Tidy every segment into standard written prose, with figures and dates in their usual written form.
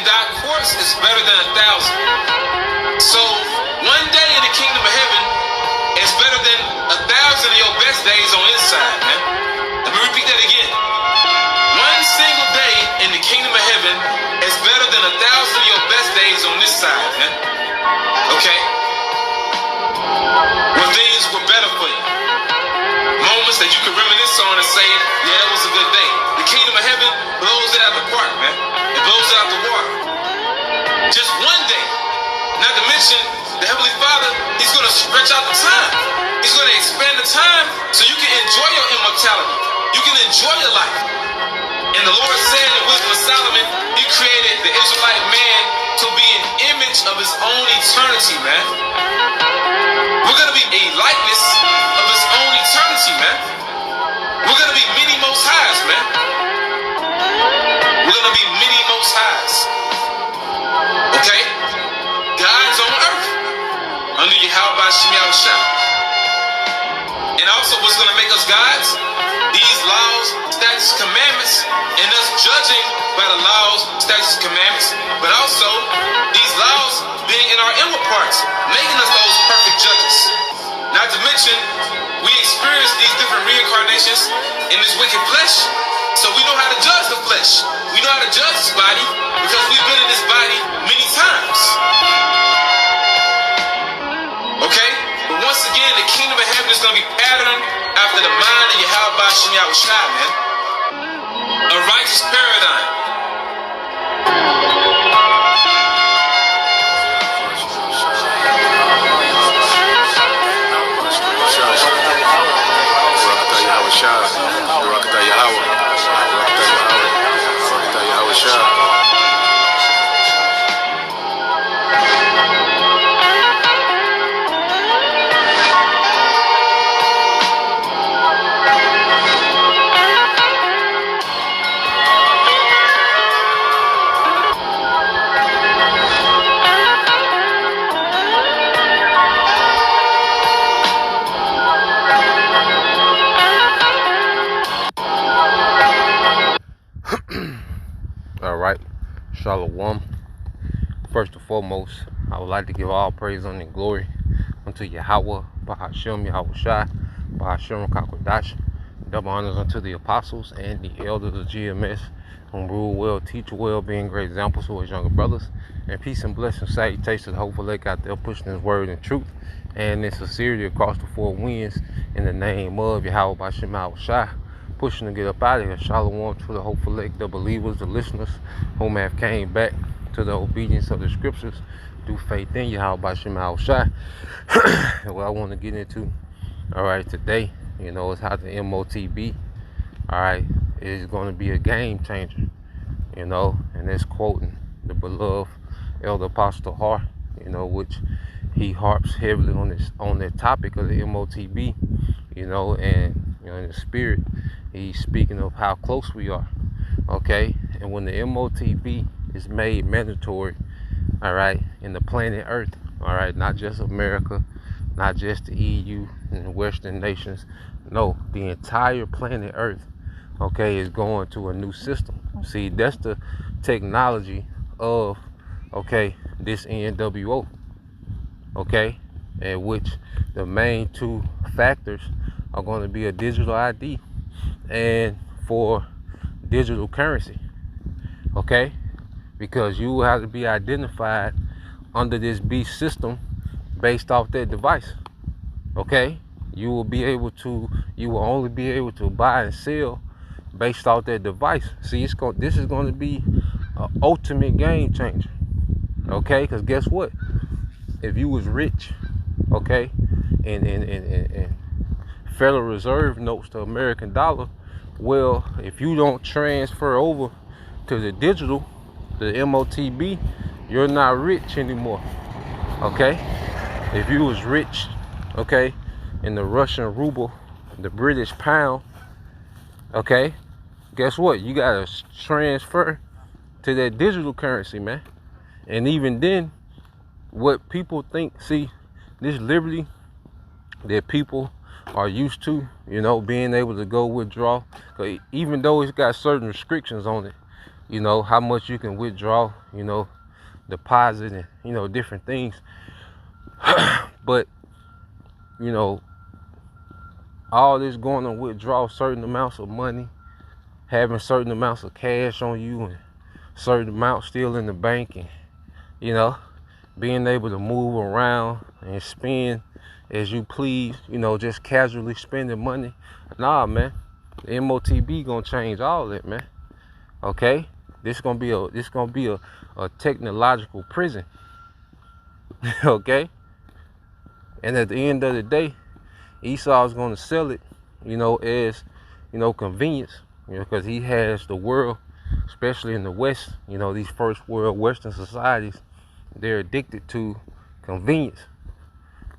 thy courts is better than 1,000. So one day in the kingdom of heaven is better than 1,000 of your best days on this side, man. Let me repeat that again. One single day in the kingdom of heaven is better than 1,000 of your best days on this side, man. Okay? When things were better for you. Moments that you can reminisce on and say, yeah, that was a good day. The kingdom of heaven blows it out the park, man. It blows it out the water. Just one day. Not to mention, the Heavenly Father, He's going to stretch out the time. He's going to expand the time so you can enjoy your immortality. You can enjoy your life. And the Lord said in Wisdom of Solomon, He created the Israelite man to be an image of His own eternity, man. We're going to be a likeness of His own eternity, man. We're going to be many most highs, man. We're going to be many most highs. Okay? God's on earth under Yahweh Shem Yahushua. And also what's going to make us gods? These laws, statutes, commandments, and us judging by the laws, statutes, commandments, but also these laws being in our inward parts, making us those perfect judges. Not to mention, we experience these different reincarnations in this wicked flesh, so we know how to judge the flesh. We know how to judge this body because we've been in this body many times. Okay? But once again, the kingdom of heaven is going to be patterned after the mind of Yahweh Shem Yahushua, man. A righteous paradigm. Alright, Shalom. First and foremost, I would like to give all praise and glory unto Yahweh, Bahashem Yahushua, Bahashem Kakodash. Double honors unto the apostles and the elders of GMS, whom rule well, teach well, being great examples to his younger brothers. And peace and blessings, salutations, hopefully out there pushing his word and truth and in sincerity across the four winds in the name of Yahweh Bahashem Yahushua. Pushing to get up out of here. Shalom to the hopeful elect, the believers, the listeners whom have came back to the obedience of the scriptures through faith in Yahweh Bashem Yahushua. What I want to get into, all right, today, you know, is how the M.O.T.B, all right, is going to be a game changer, you know, and that's quoting the beloved Elder Apostle Har, you know, which he harps heavily on the topic of the M.O.T.B, you know, and you know, in the spirit, he's speaking of how close we are, okay? And when the M.O.T.B is made mandatory, all right, in the planet Earth, all right, not just America, not just the EU and Western nations, no, the entire planet Earth, okay, is going to a new system. See, that's the technology of, okay, this NWO, okay, in which the main two factors are going to be a digital ID and for digital currency, okay, because you will have to be identified under this beast system based off that device, okay. You will only be able to buy and sell based off that device. See, this is going to be an ultimate game changer, okay, because guess what, if you was rich, okay, and Federal Reserve notes to American dollar, well, if you don't transfer over to the digital, the M.O.T.B, you're not rich anymore, okay. If you was rich, okay, in the Russian ruble, the British pound, okay, guess what, you gotta transfer to that digital currency, man. And even then, what people think, see, this liberty that people are used to, you know, being able to go withdraw, even though it's got certain restrictions on it, you know, how much you can withdraw, you know, deposit and, you know, different things. But, you know, all this going to withdraw certain amounts of money, having certain amounts of cash on you and certain amounts still in the bank, and, you know, being able to move around and spend as you please, you know, just casually spending money. Nah, man, the M.O.T.B gonna change all that, man. Okay, this gonna be a technological prison. Okay, and at the end of the day, Esau's gonna sell it, you know, as, you know, convenience, you know, because he has the world, especially in the West, you know, these first world Western societies, they're addicted to convenience.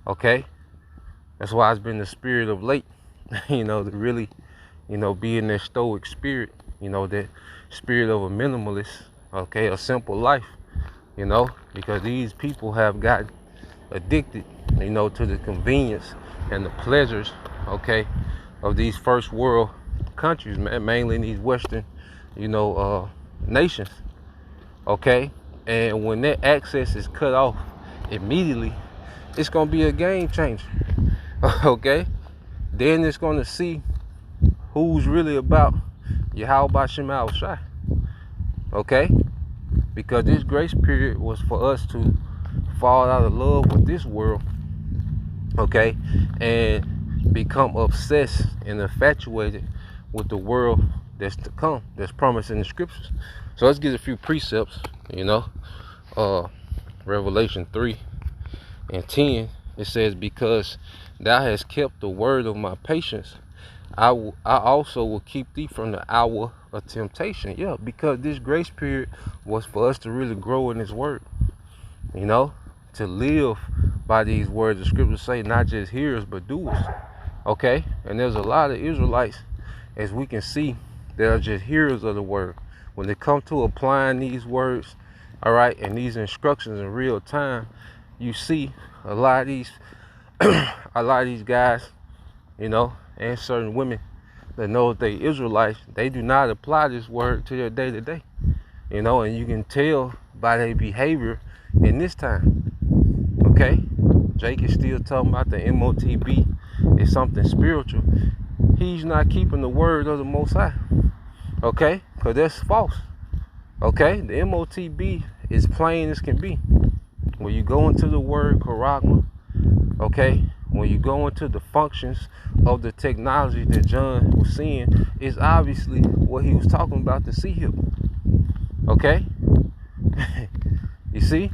Okay, that's why it's been the spirit of late, you know, to really, you know, be in that stoic spirit, you know, that spirit of a minimalist, okay, a simple life, you know, because these people have gotten addicted, you know, to the convenience and the pleasures, okay, of these first world countries, mainly in these Western, you know, nations, okay. And when that access is cut off immediately, it's gonna be a game changer. Okay, then it's gonna see who's really about Yahweh Shema Shai. Okay, because this grace period was for us to fall out of love with this world, okay, and become obsessed and infatuated with the world that's to come, that's promised in the scriptures. So let's get a few precepts, you know. Revelation 3:10, it says, because thou hast kept the word of my patience, I also will keep thee from the hour of temptation. Yeah, because this grace period was for us to really grow in His word, you know, to live by these words. The scriptures say, not just hearers but doers. Okay, and there's a lot of Israelites, as we can see, that are just hearers of the word. When they come to applying these words, all right, and these instructions in real time, you see a lot of these guys, you know, and certain women that know that they Israelites, they do not apply this word to their day to day, you know, and you can tell by their behavior in this time. Okay, Jake is still talking about the M.O.T.B is something spiritual. He's not keeping the word of the Most High. Okay, because that's false. Okay, the M.O.T.B is plain as can be. When you go into the word charagma, okay, when you go into the functions of the technology that John was seeing, is obviously what he was talking about, the sea hip. Okay, you see,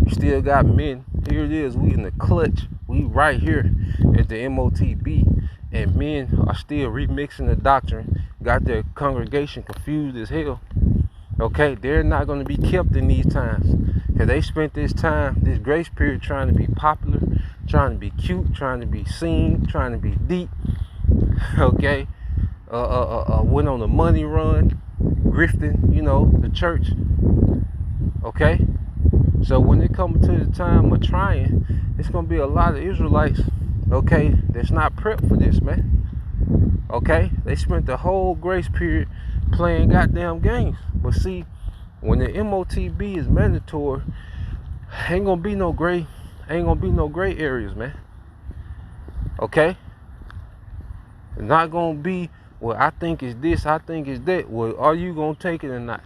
you still got men. Here it is, we in the clutch, we right here at the M.O.T.B, and men are still remixing the doctrine, got their congregation confused as hell. Okay, they're not going to be kept in these times, because they spent this time, this grace period, trying to be popular, trying to be cute, trying to be seen, trying to be deep. Okay, went on a money run, grifting, you know, the church. Okay, so when it comes to the time of trying, it's going to be a lot of Israelites, okay, that's not prepped for this, man. Okay, they spent the whole grace period playing goddamn games. But see, when the M.O.T.B is mandatory, ain't gonna be no gray areas, man. Okay, it's not gonna be, well, I think it's this, I think it's that. Well, are you gonna take it or not?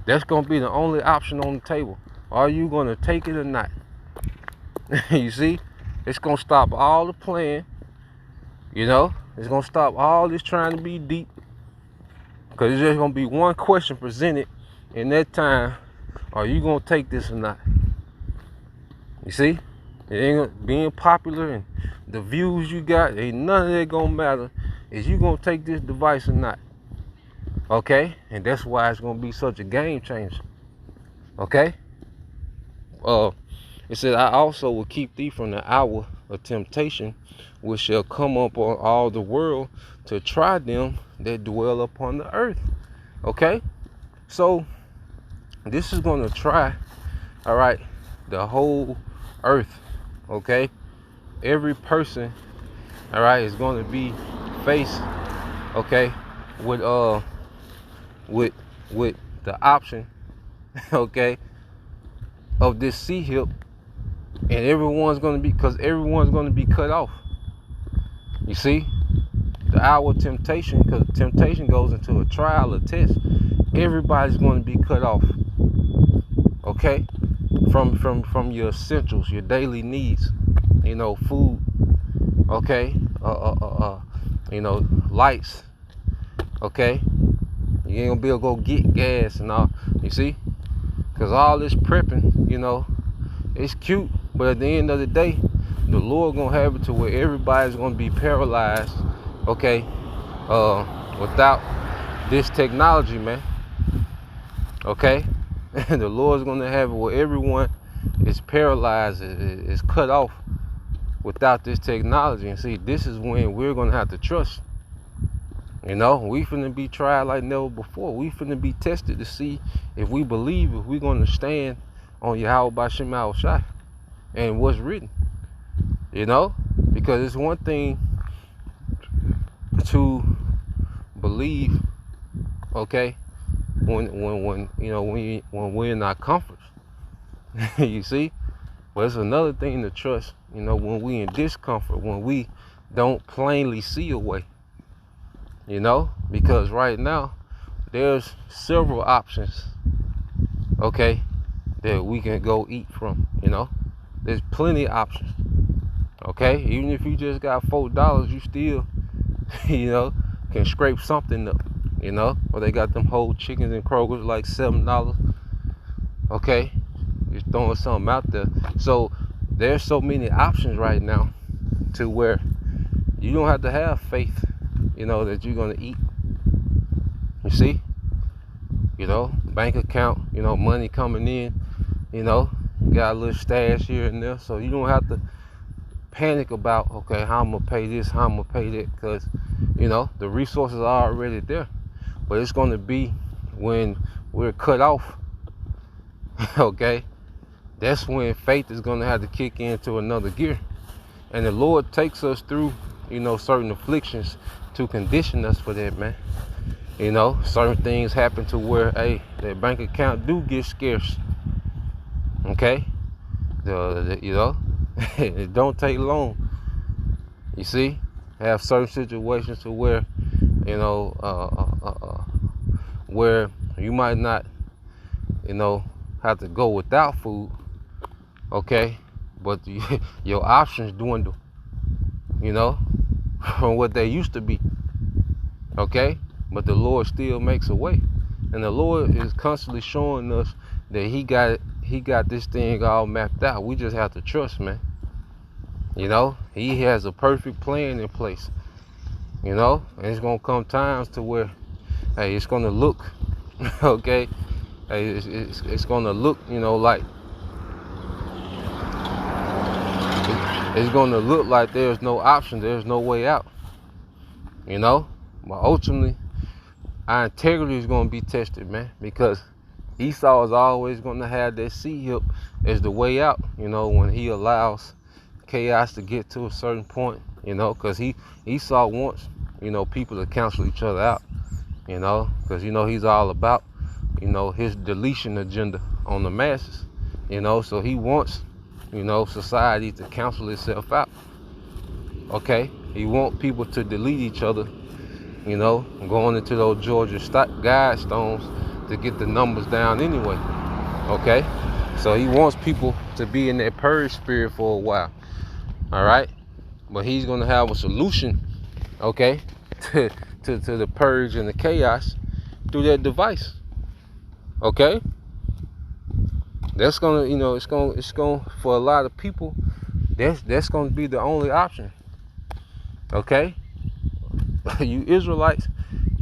That's gonna be the only option on the table. Are you gonna take it or not? You see, it's gonna stop all the playing, you know. It's gonna stop all this trying to be deep, because there's just gonna be one question presented in that time: are you gonna take this or not? You see, it ain't being popular and the views you got, ain't none of that gonna matter. Is you gonna take this device or not? Okay, and that's why it's gonna be such a game changer. Okay. It said, I also will keep thee from the hour of temptation, which shall come upon all the world to try them that dwell upon the earth. Okay, so this is going to try, all right, the whole earth. Okay, every person, all right, is going to be faced, okay, with with the option, okay, of this C hip, and everyone's gonna be, because everyone's gonna be cut off. You see, the hour of temptation, because temptation goes into a trial, a test. Everybody's going to be cut off, okay, from your essentials, your daily needs, food, okay, lights, okay. You ain't gonna be able to go get gas and all, you see, because all this prepping, it's cute, but at the end of the day, the Lord gonna have it to where everybody's gonna be paralyzed, okay, without this technology, man. Okay, and the Lord's gonna have it where everyone is paralyzed, is cut off without this technology. And see, this is when we're gonna have to trust. We finna be tried like never before. We finna be tested to see if we believe, if we're gonna stand on Yahweh B'Shem Yahushua and what's written. Because it's one thing to believe, okay, when we're in our comforts, you see, but it's another thing to trust, when we in discomfort, when we don't plainly see a way, because right now there's several options, okay, that we can go eat from. There's plenty of options, okay. Even if you just got $4, you still can scrape something up, or they got them whole chickens and Kroger's like $7, okay. You're throwing something out there. So there's so many options right now to where you don't have to have faith, that you're gonna eat. You see, bank account, money coming in, you got a little stash here and there, so you don't have to panic about, okay, how I'm gonna pay this, how I'm gonna pay that, because the resources are already there. But it's gonna be when we're cut off, okay, that's when faith is gonna have to kick into another gear. And the Lord takes us through, certain afflictions to condition us for that, man. Certain things happen to where, hey, that bank account do get scarce, okay. It don't take long. You see, have certain situations to where, where you might not, have to go without food, okay, but your options dwindle, from what they used to be, okay. But the Lord still makes a way, and the Lord is constantly showing us that He got this thing all mapped out. We just have to trust, man. He has a perfect plan in place, and it's gonna come times to where, hey, it's gonna look, okay, hey, it's gonna look, like it's gonna look like there's no option, there's no way out, but ultimately our integrity is gonna be tested, man, because Esau is always gonna have that C hip as the way out, when he allows chaos to get to a certain point, because Esau wants, people to cancel each other out, because he's all about, his deletion agenda on the masses, so he wants, society to cancel itself out, okay. He wants people to delete each other, going into those Georgia guidestones to get the numbers down anyway, okay. So he wants people to be in that purge spirit for a while, all right. But he's gonna have a solution, okay, to the purge and the chaos through that device, okay. That's gonna, it's gonna for a lot of people, that's gonna be the only option, okay. You Israelites,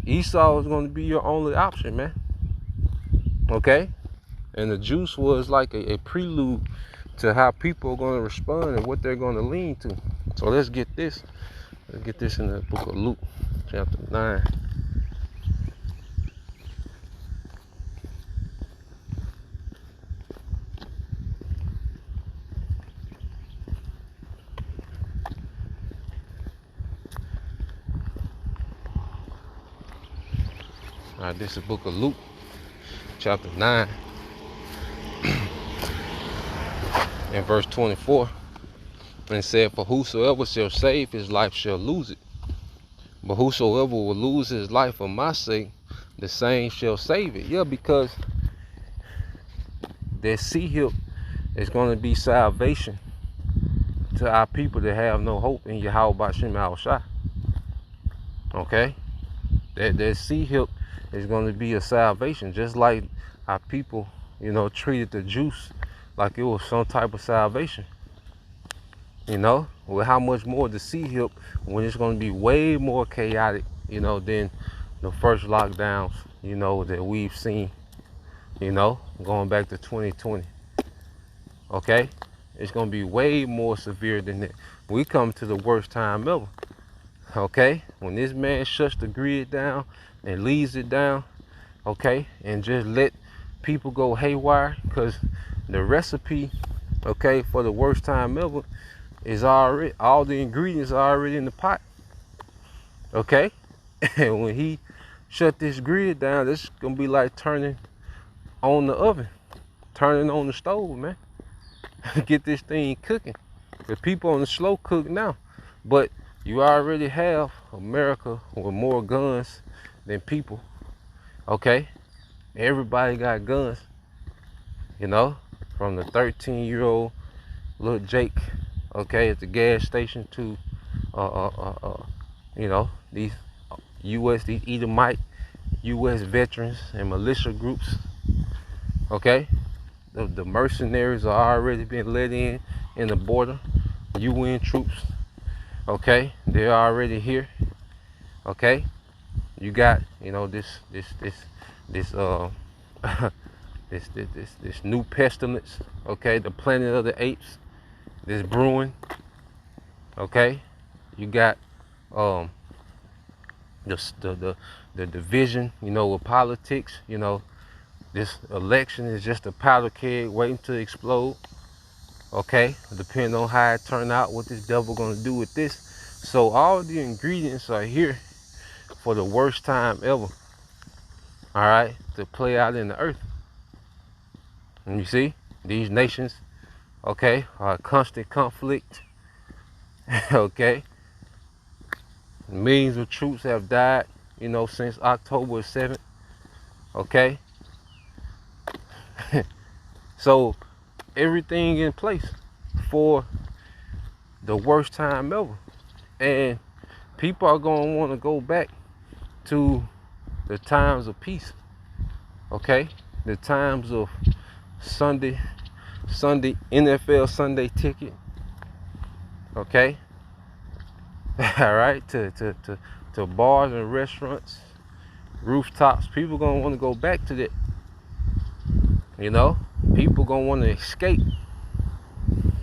Esau is gonna be your only option, man, okay. And the juice was like a prelude to how people are going to respond and what they're going to lean to. So let's get this. Let's get this in the book of Luke, chapter 9. All right, this is the book of Luke, chapter 9 and verse 24. And it said, for whosoever shall save his life shall lose it. But whosoever will lose his life for my sake, the same shall save it. Yeah, because that sea hip is going to be salvation to our people that have no hope in Yahweh Ba'Shem Al-Shai. Okay? That sea hip is going to be a salvation, just like our people, you know, treated the juice like it was some type of salvation. You know, well, how much more the sea hip when it's going to be way more chaotic, you know, than the first lockdowns, you know, that we've seen, you know, going back to 2020. Okay? It's going to be way more severe than that. We come to the worst time ever. Okay? When this man shuts the grid down and leaves it down, okay, and just let people go haywire, because the recipe, okay, for the worst time ever is already, all the ingredients are already in the pot. Okay? And when he shut this grid down, this is gonna be like turning on the oven, turning on the stove, man. Get this thing cooking. The people on the slow cook now, but you already have America with more guns than people. Okay? Everybody got guns, you know, from the 13-year-old little Jake, okay, at the gas station to, you know, these these Edomite U.S. veterans and militia groups, okay? The mercenaries are already being let in the border. UN troops, okay? They're already here, okay? You got, you know, this this new pestilence, okay? The planet of the apes, this brewing, okay? You got the division, you know, with politics. You know, this election is just a powder keg waiting to explode, okay? Depending on how it turn out, what this devil gonna do with this. So all the ingredients are here for the worst time ever, all right, to play out in the earth. And you see, these nations, okay, are constant conflict. Okay, millions of troops have died, you know, since October 7th. Okay, so everything in place for the worst time ever, and people are gonna want to go back to the times of peace. Okay, the times of Sunday NFL Sunday ticket. Okay, all right, to bars and restaurants, rooftops. People gonna want to go back to that. You know, people gonna want to escape.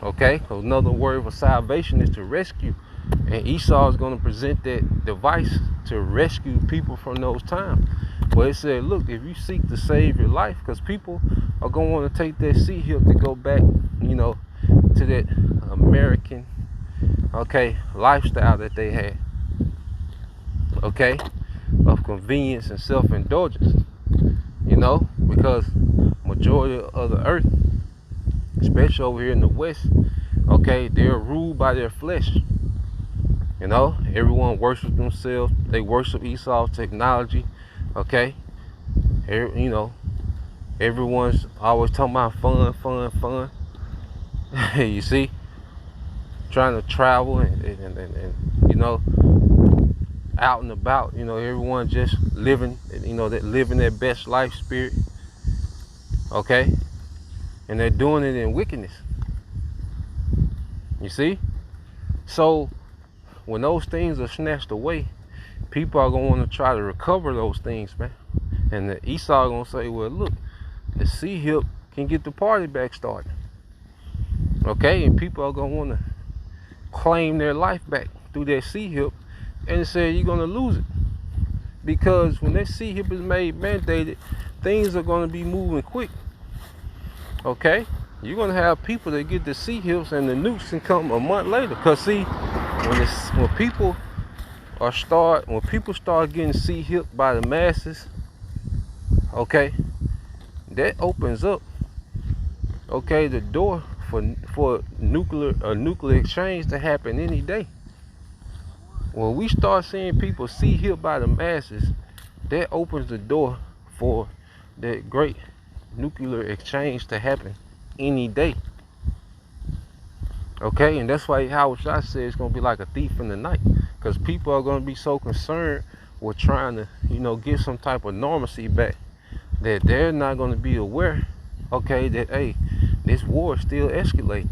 Okay, another word for salvation is to rescue, and Esau is gonna present that device to rescue people from those times. But it said, look, if you seek to save your life, because people are gonna want to take that sea hip to go back, you know, to that American, okay, lifestyle that they had, okay, of convenience and self-indulgence, you know, because majority of the earth, especially over here in the West, okay, they're ruled by their flesh. You know, everyone worships themselves. They worship Esau's technology, okay. You know, everyone's always talking about fun. You see, trying to travel and you know, out and about. You know, everyone just living, you know, that living their best life spirit. Okay, and they're doing it in wickedness. You see, so when those things are snatched away, people are gonna want to try to recover those things, man. And the Esau gonna say, well, look, the sea hip can get the party back started. Okay, and people are gonna want to claim their life back through that sea hip, and say you're gonna lose it, because when that sea hip is made mandated, things are gonna be moving quick. Okay, you're gonna have people that get the sea hips and the nukes can come a month later. Cause see, when people start getting sea hipped by the masses, okay, that opens up, okay, the door for nuclear exchange to happen any day. When we start seeing people hip by the masses, that opens the door for that great nuclear exchange to happen any day. Okay, and that's why Howard Shot said it's gonna be like a thief in the night, because people are gonna be so concerned with trying to, get some type of normalcy back, that they're not gonna be aware, okay, that hey, this war is still escalating.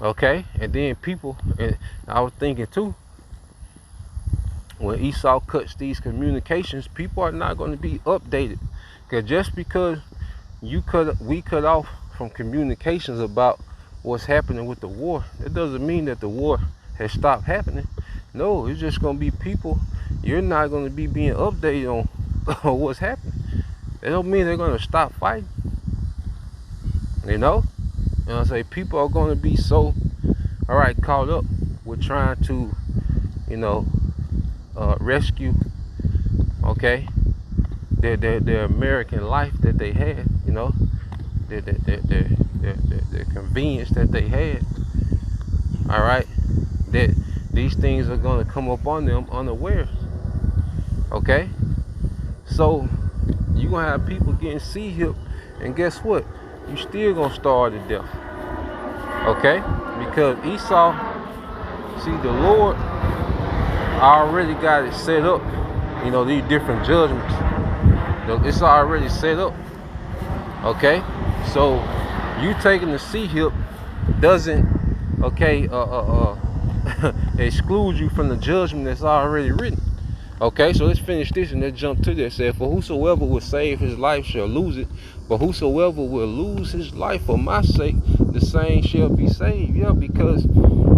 Okay, and then people, and I was thinking too, when Esau cuts these communications, people are not going to be updated, because just because we cut off from communications about what's happening with the war, that doesn't mean that the war has stopped happening. No, it's just going to be people. You're not going to be being updated on what's happening. That don't mean they're going to stop fighting. I say people are going to be so, all right, caught up with trying to, rescue, okay, their American life that they had, their convenience that they had. All right, that these things are going to come up on them unaware. Okay, so you're going to have people getting hip, and guess what? You still going to starve to death. Okay, because Esau, see, the Lord already got it set up. These different judgments, it's already set up. Okay, so you taking the hip doesn't, okay, exclude you from the judgment that's already written. Okay, so let's finish this and let's jump to this. It said, for whosoever will save his life shall lose it, but whosoever will lose his life for my sake, the same shall be saved. Yeah, because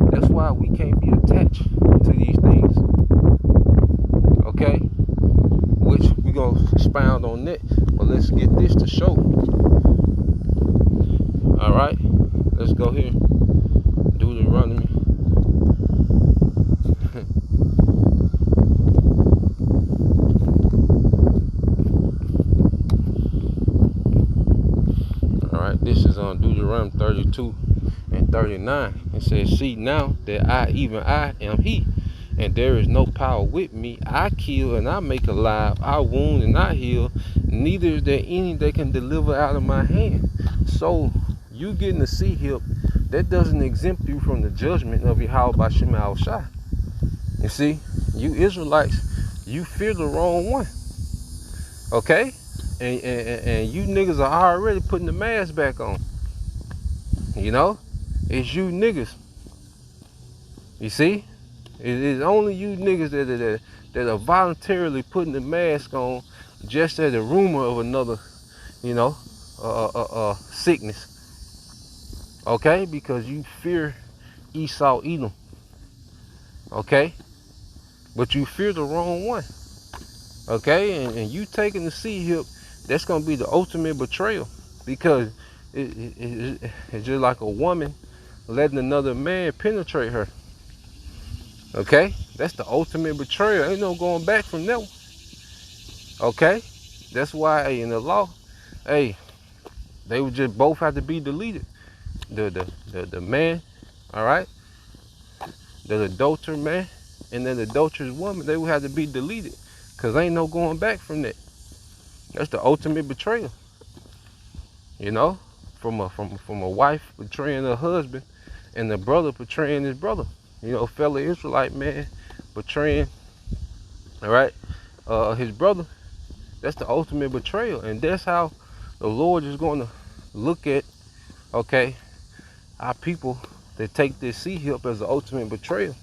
that's why we can't be attached to these things. Okay, which we're going to expound on that, but let's get this to show. All right, let's go here. Deuteronomy. All right, this is on Deuteronomy 32 and 39. It says, see now that I am he, and there is no power with me. I kill and I make alive, I wound and I heal, neither is there any that can deliver out of my hand. So you getting the hip, that doesn't exempt you from the judgment of Yahweh by Shem Shai. You see, you Israelites, you fear the wrong one. Okay, and you niggas are already putting the mask back on. It's you niggas. You see, it is only you niggas that are voluntarily putting the mask on, just as a rumor of another, sickness. Okay, because you fear Esau Edom. Okay, but you fear the wrong one. Okay, and you taking the hip, that's gonna be the ultimate betrayal, because it's just like a woman letting another man penetrate her. Okay, that's the ultimate betrayal. Ain't no going back from that one. Okay, that's why in the law, they would just both have to be deleted. The man, all right, the adulterer man, and then the adulterous woman, they would have to be deleted, because ain't no going back from that. That's the ultimate betrayal. From a wife betraying her husband, and the brother betraying his brother. Fellow Israelite man betraying, all right, his brother. That's the ultimate betrayal, and that's how the Lord is going to look at, okay, our people that take this hip as the ultimate betrayal.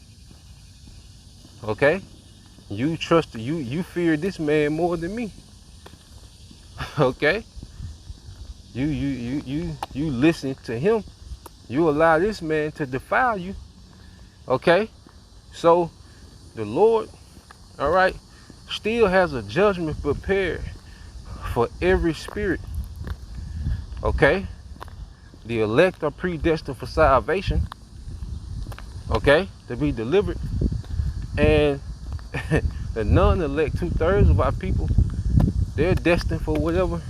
Okay, you fear this man more than me. Okay, you listen to him. You allow this man to defile you. Okay, so the Lord, all right, still has a judgment prepared for every spirit. Okay, the elect are predestined for salvation. Okay, to be delivered, and the non-elect, 2/3 of our people, they're destined for whatever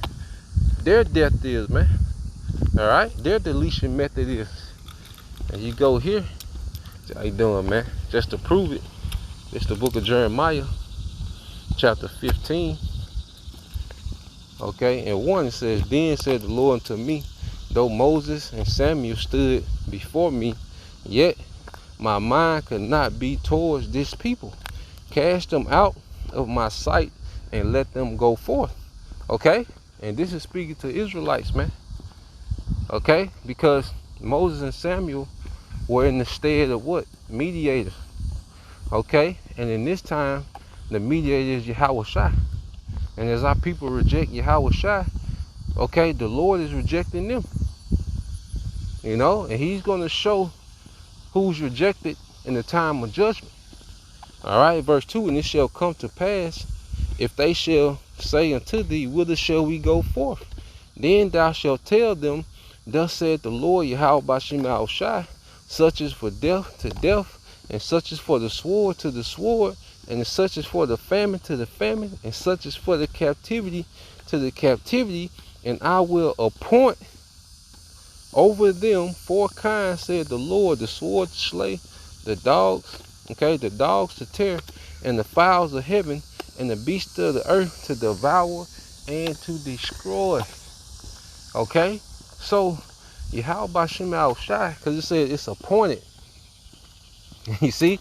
their death is, man. All right, their deletion method is. And you go here, how you doing, man? Just to prove it, it's the book of Jeremiah, chapter 15. Okay, and 1 it says, then said the Lord unto me, though Moses and Samuel stood before me, yet my mind could not be towards this people. Cast them out of my sight and let them go forth. Okay, and this is speaking to Israelites, man. Okay, because Moses and Samuel were in the stead of what? Mediators. Okay, and in this time, the mediator is Yahweh Shai. And as our people reject Yahweh Shai, okay, the Lord is rejecting them. You know, and he's going to show who's rejected in the time of judgment. All right, verse 2, and it shall come to pass, if they shall say unto thee, whither shall we go forth? Then thou shalt tell them, thus said the Lord Yahweh Bashim Shai, such is for death to death, and such is for the sword to the sword, and such is for the famine to the famine, and such is for the captivity to the captivity, and I will appoint over them 4 kinds, said the Lord, the sword to slay, the dogs, okay, the dogs to tear, and the fowls of heaven, and the beasts of the earth to devour and to destroy. Okay, so Yahweh Bashim Al Shai, because it said it's appointed. You see,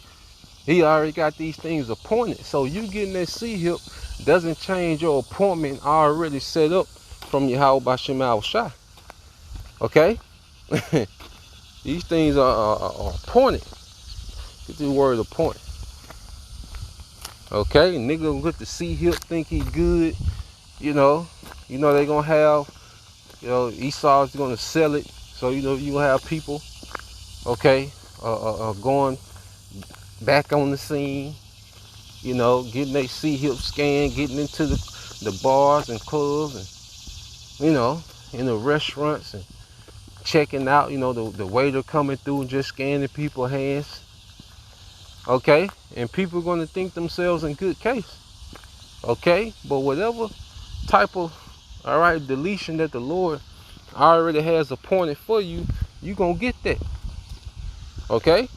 he already got these things appointed. So you getting that sea hip doesn't change your appointment already set up from Yahweh Bashim Al Shai. Okay, these things are appointed. Get the word appointed. Okay, nigga with the sea hip think he good. You know they gonna have. Esau's gonna sell it. So you gonna have people. Okay, going back on the scene, getting their sea hip scanned, getting into the bars and clubs and, in the restaurants and checking out, the waiter coming through and just scanning people's hands. Okay, and people are going to think themselves in good case. Okay, but whatever type of, deletion that the Lord already has appointed for you, you're going to get that. Okay?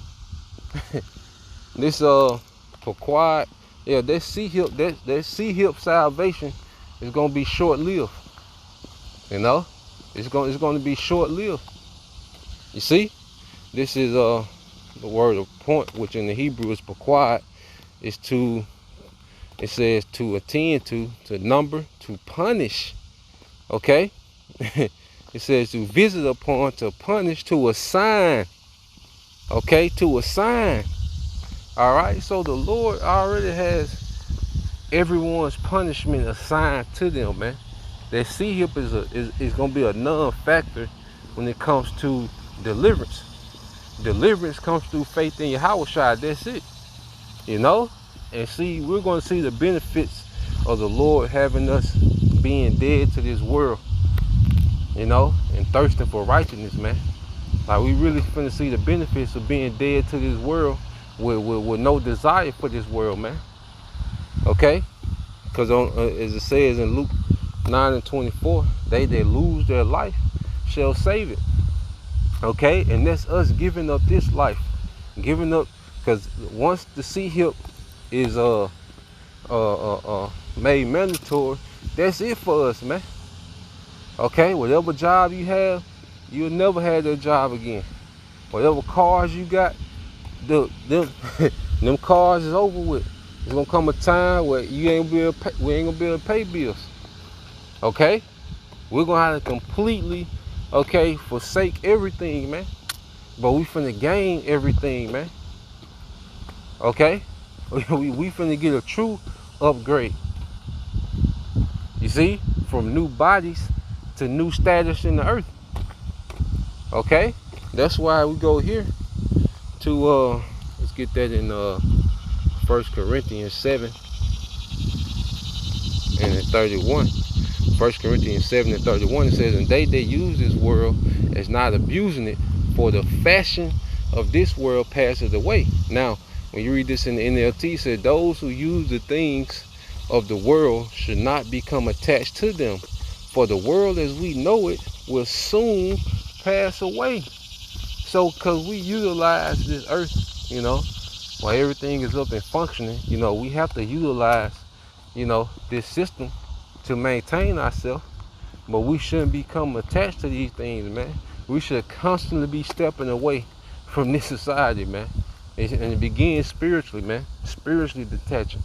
This for quiet, that sea hip salvation is gonna be short lived. It's gonna be short lived. You see, this is the word of point, which in the Hebrew is quiet, is to. It says to attend to number, to punish. Okay, it says to visit upon, to punish, to assign. Okay, to assign. All right, so the Lord already has everyone's punishment assigned to them, man. That sea hip is gonna be a non-factor when it comes to deliverance. Deliverance comes through faith in Yahweh Shai. That's it. And see, we're gonna see the benefits of the Lord having us being dead to this world, and thirsting for righteousness, man. Like, we really finna see the benefits of being dead to this world with no desire for this world, man. Okay? Because as it says in Luke 9:24, they that lose their life shall save it. Okay? And that's us giving up this life. Giving up, because once the sea hip is made mandatory, that's it for us, man. Okay? Whatever job you have, you'll never have that job again. Whatever cars you got, them cars is over with. There's gonna come a time where we ain't gonna be able to pay bills. Okay? We're gonna have to completely, forsake everything, man. But we finna gain everything, man. Okay? We finna get a true upgrade. You see? From new bodies to new status in the earth. Okay? That's why we go here to let's get that in 1 Corinthians 7 and 31. 1 Corinthians 7 and 31, it says, and they that use this world as not abusing it, for the fashion of this world passeth away. Now, when you read this in the NLT, it said, those who use the things of the world should not become attached to them, For the world as we know it will soon pass away. So, because we utilize this earth, while everything is up and functioning, we have to utilize, this system to maintain ourselves. But we shouldn't become attached to these things, man. We should constantly be stepping away from this society, man. And it begins spiritually, man. Spiritually detaching.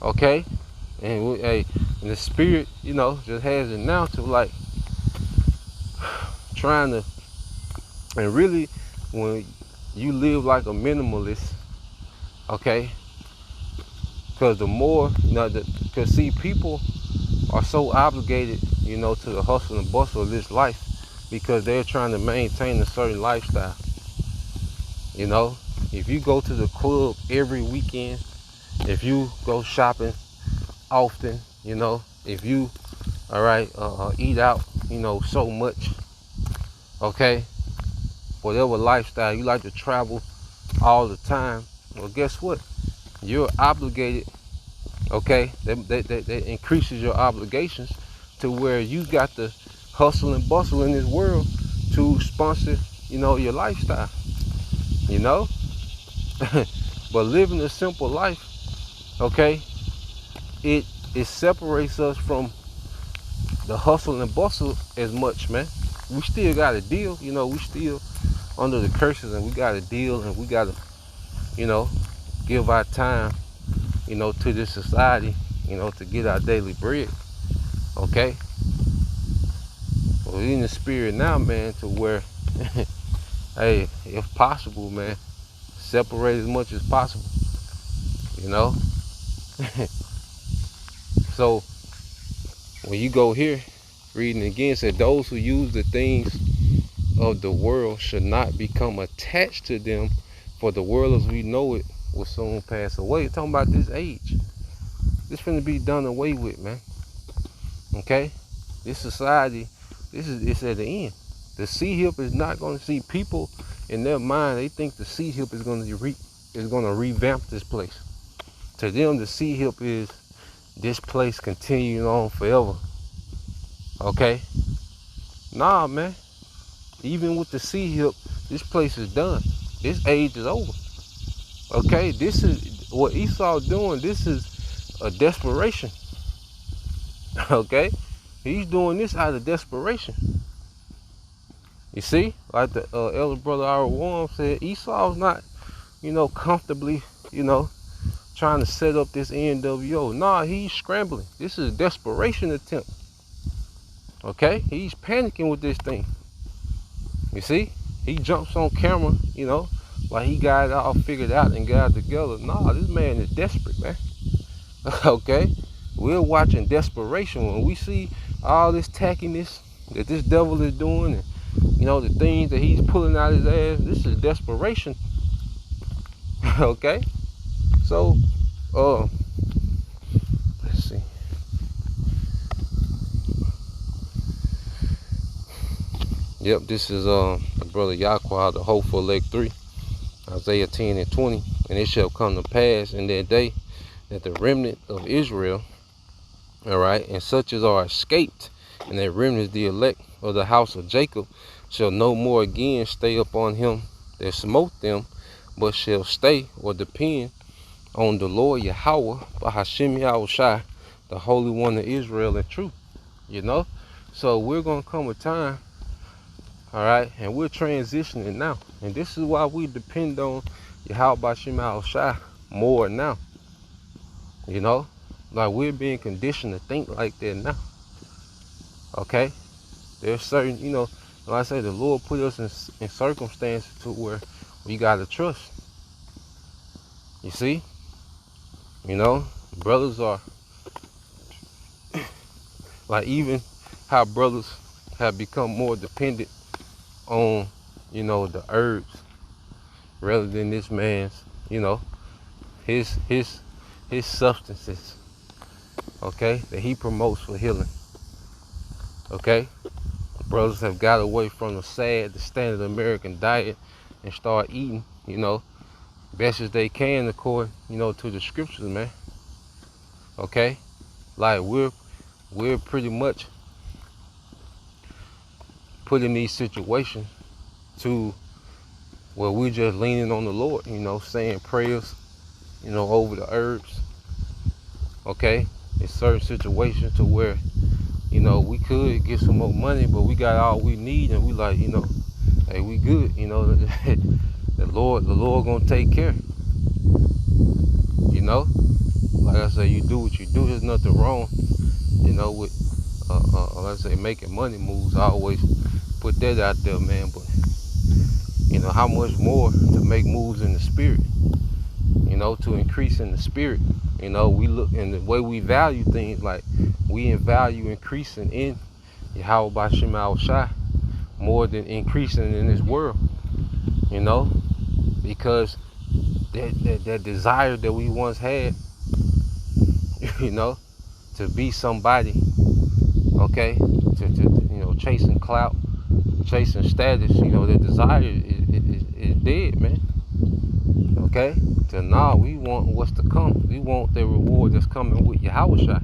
Okay? And and the spirit, just has it now to like trying to, and really when you live like a minimalist, okay? Because the more, because see, people are so obligated, to the hustle and bustle of this life because they're trying to maintain a certain lifestyle. If you go to the club every weekend, if you go shopping often, if you, all right, eat out, so much, okay, whatever lifestyle, you like to travel all the time, well, guess what? You're obligated, okay? That increases your obligations to where you got to hustle and bustle in this world to sponsor, your lifestyle, But living a simple life, okay, it separates us from the hustle and bustle as much, man. We still got to deal, we still under the curses, and we got to deal, and we got to, give our time, to this society, to get our daily bread, okay? Well, in the spirit now, man, to where, hey, if possible, man, separate as much as possible, So, when you go here, reading again, said those who use the things of the world should not become attached to them, for the world as we know it will soon pass away. Talking about this age. This finna be done away with, man. Okay? This society, it's at the end. The C-hip is not gonna see people in their mind, they think the C-hip is gonna revamp this place. To them, the C-hip is this place continuing on forever. Okay? Nah, man. Even with the C-hip, this place is done. This age is over. Okay? This is what Esau doing. This is a desperation. Okay? He's doing this out of desperation. You see? Like the elder brother our Warm said, Esau's not, comfortably, trying to set up this NWO. Nah, he's scrambling. This is a desperation attempt. Okay? He's panicking with this thing. You see? He jumps on camera, like he got it all figured out and got it together. Nah, this man is desperate, man. Okay? We're watching desperation when we see all this tackiness that this devil is doing, and the things that he's pulling out his ass. This is desperation. Okay? So, let's see. Yep, this is brother Yahweh, the hopeful elect 3, Isaiah 10 and 20. And it shall come to pass in that day that the remnant of Israel, all right, and such as are escaped, and that remnant the elect of the house of Jacob, shall no more again stay upon him that smote them, but shall stay or depend on the Lord Yahweh, Bahashem Yahushai, the Holy One of Israel and truth. So we're going to come a time, all right, and we're transitioning now. And this is why we depend on Yahweh Bahashem Yahushai more now. Like we're being conditioned to think like that now. Okay? There's certain, like I say, the Lord put us in circumstances to where we got to trust. You see? Brothers are, like even how brothers have become more dependent on, the herbs rather than this man's, his substances, okay, that he promotes for healing. Okay? Brothers have got away from the standard American diet and start eating, best as they can according, to the scriptures, man. Okay? Like we're pretty much put in these situations to where we just leaning on the Lord, saying prayers, over the herbs. Okay? In certain situations to where, we could get some more money, but we got all we need, and we like, hey, we good, the Lord gonna take care. Like I say, you do what you do. There's nothing wrong, with let's say making money moves. I always put that out there, man. But how much more to make moves in the spirit, to increase in the spirit. We look in the way we value things, like we value increasing in Yahweh B'Shem Al-Shai more than increasing in this world, because that desire that we once had, to be somebody, okay, to chasing clout, chasing status, the desire is dead, man. Okay, so now we want what's to come. We want the reward that's coming with Yahweh,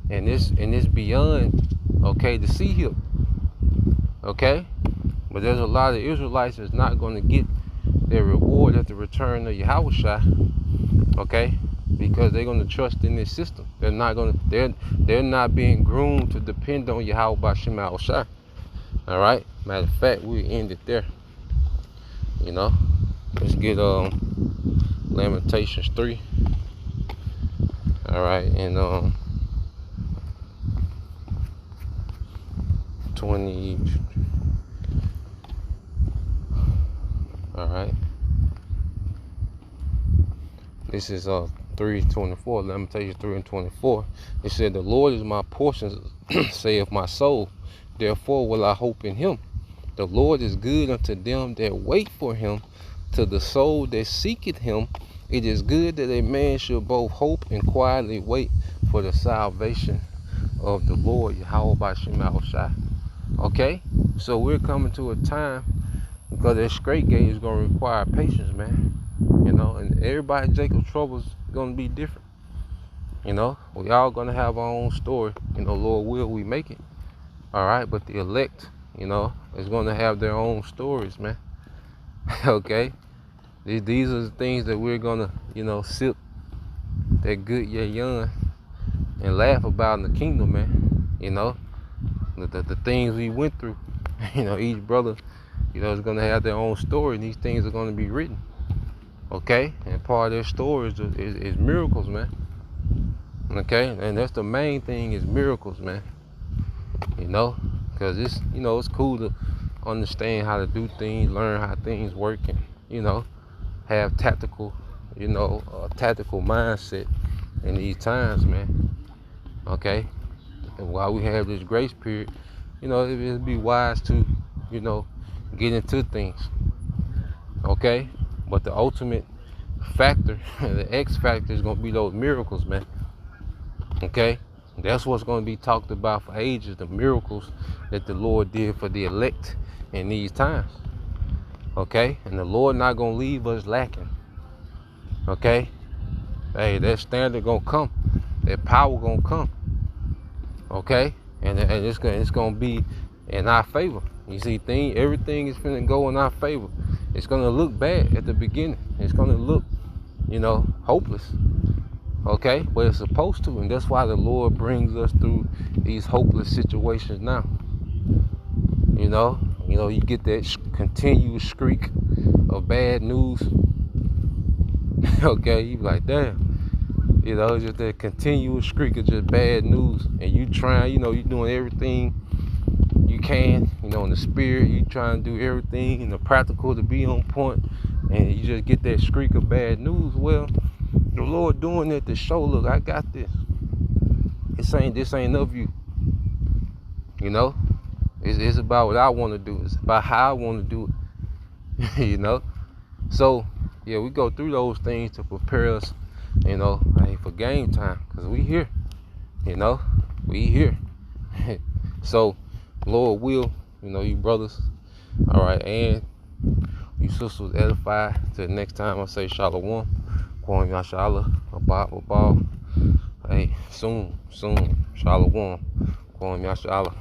and it's beyond, okay, to see him. Okay, but there's a lot of Israelites that's not going to get their reward at the return of Yahweh, okay, because they're going to trust in this system. They're not going to. They're not being groomed to depend on Yahweh B'Shem Al-Shai. All right. Matter of fact, we end it there. Let's get Lamentations 3. All right, and 20. All right. This is 3:24. Lamentations 3:24. It said, "The Lord is my portion, saith my soul. Therefore will I hope in him. The Lord is good unto them that wait for him, to the soul that seeketh him. It is good that a man should both hope and quietly wait for the salvation of the Lord, Yahweh B'Shem Al-Shai." Okay? So we're coming to a time, because that straight gate is going to require patience, man. And everybody, Jacob's troubles going to be different. We all going to have our own story. Lord will, we make it. All right? But the elect, is going to have their own stories, man. Okay? These are the things that we're going to, sip that good young and laugh about in the kingdom, man. The things we went through. Each brother, is going to have their own story, and these things are going to be written. Okay? And part of their story is miracles, man. Okay? And that's the main thing, is miracles, man. Because it's cool to understand how to do things, learn how things work, and, have tactical, tactical mindset in these times, man. Okay? And while we have this grace period, it'd be wise to, get into things. Okay? But the ultimate factor, the X factor, is going to be those miracles, man. Okay? That's what's going to be talked about for ages, the miracles that the Lord did for the elect in these times. Okay? And the Lord not going to leave us lacking. Okay? Hey, that standard going to come. That power going to come. Okay? And it's going to be in our favor. You see, everything is going to go in our favor. It's going to look bad at the beginning. It's going to look, hopeless. Okay? But it's supposed to. And that's why the Lord brings us through these hopeless situations now. You get that continuous streak of bad news. Okay? You be like, damn. Just that continuous streak of just bad news. And you trying, you doing everything you can, in the spirit. You trying to do everything in the practical to be on point, and you just get that streak of bad news. Well, the Lord doing it to show, look, I got this. This ain't of you. It's about what I want to do. It's about how I want to do it. So yeah, we go through those things to prepare us, for game time, because we here. We here. So Lord will, you brothers, all right, and you sisters edified. Till next time, I say shalom, Kwam Yashala, Abba, hey, soon, shalom, Kwam Yashala.